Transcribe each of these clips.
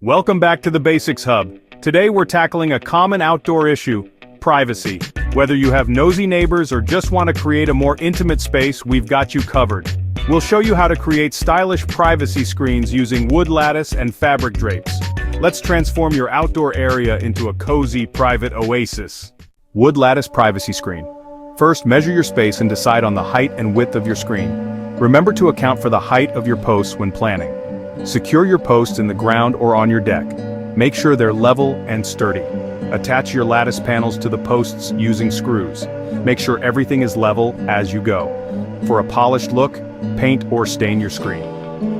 Welcome back to the Basics Hub. Today we're tackling a common outdoor issue, privacy. Whether you have nosy neighbors or just want to create a more intimate space, we've got you covered. We'll show you how to create stylish privacy screens using wood lattice and fabric drapes. Let's transform your outdoor area into a cozy, private oasis. Wood lattice privacy screen. First, measure your space and decide on the height and width of your screen. Remember to account for the height of your posts when planning. Secure your posts in the ground or on your deck. Make sure they're level and sturdy. Attach your lattice panels to the posts using screws. Make sure everything is level as you go. For a polished look, paint or stain your screen.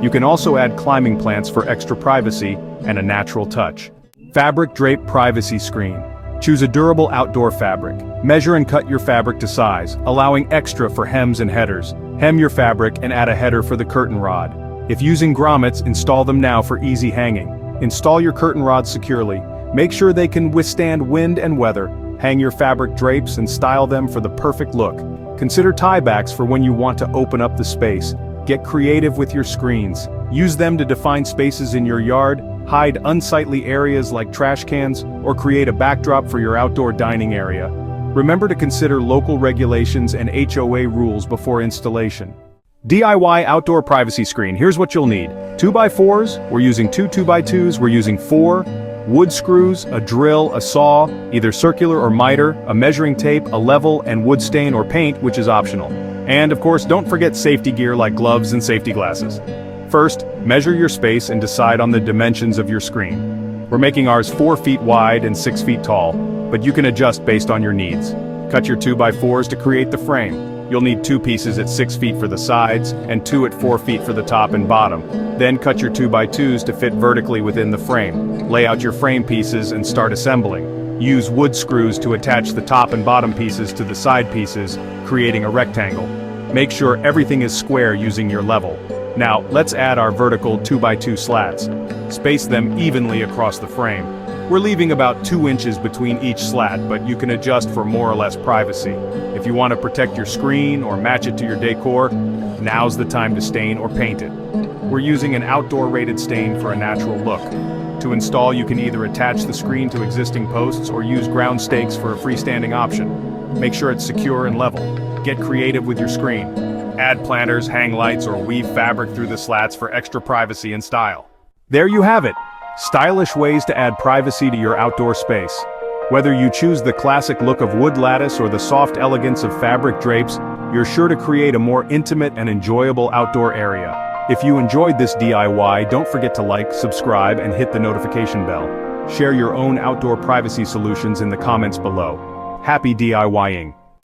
You can also add climbing plants for extra privacy and a natural touch. Fabric drape privacy screen. Choose a durable outdoor fabric. Measure and cut your fabric to size, allowing extra for hems and headers. Hem your fabric and add a header for the curtain rod. If using grommets, install them now for easy hanging. Install your curtain rods securely. Make sure they can withstand wind and weather. Hang your fabric drapes and style them for the perfect look. Consider tiebacks for when you want to open up the space. Get creative with your screens. Use them to define spaces in your yard, hide unsightly areas like trash cans, or create a backdrop for your outdoor dining area. Remember to consider local regulations and HOA rules before installation. DIY outdoor privacy screen. Here's what you'll need. 2x4s, we're using 2 2x2s, we're using 4, wood screws, a drill, a saw, either circular or miter, a measuring tape, a level, and wood stain or paint, which is optional. And of course, don't forget safety gear like gloves and safety glasses. First, measure your space and decide on the dimensions of your screen. We're making ours 4 feet wide and 6 feet tall, but you can adjust based on your needs. Cut your 2x4s to create the frame. You'll need 2 pieces at 6 feet for the sides, and 2 at 4 feet for the top and bottom. Then cut your 2x2s to fit vertically within the frame. Lay out your frame pieces and start assembling. Use wood screws to attach the top and bottom pieces to the side pieces, creating a rectangle. Make sure everything is square using your level. Now, let's add our vertical 2x2 slats. Space them evenly across the frame. We're leaving about 2 inches between each slat, but you can adjust for more or less privacy. If you want to protect your screen or match it to your decor, now's the time to stain or paint it. We're using an outdoor rated stain for a natural look. To install, you can either attach the screen to existing posts or use ground stakes for a freestanding option. Make sure it's secure and level. Get creative with your screen. Add planters, hang lights, or weave fabric through the slats for extra privacy and style. There you have it. Stylish ways to add privacy to your outdoor space. Whether you choose the classic look of wood lattice or the soft elegance of fabric drapes, you're sure to create a more intimate and enjoyable outdoor area. If you enjoyed this DIY, don't forget to like, subscribe, and hit the notification bell. Share your own outdoor privacy solutions in the comments below. Happy DIYing!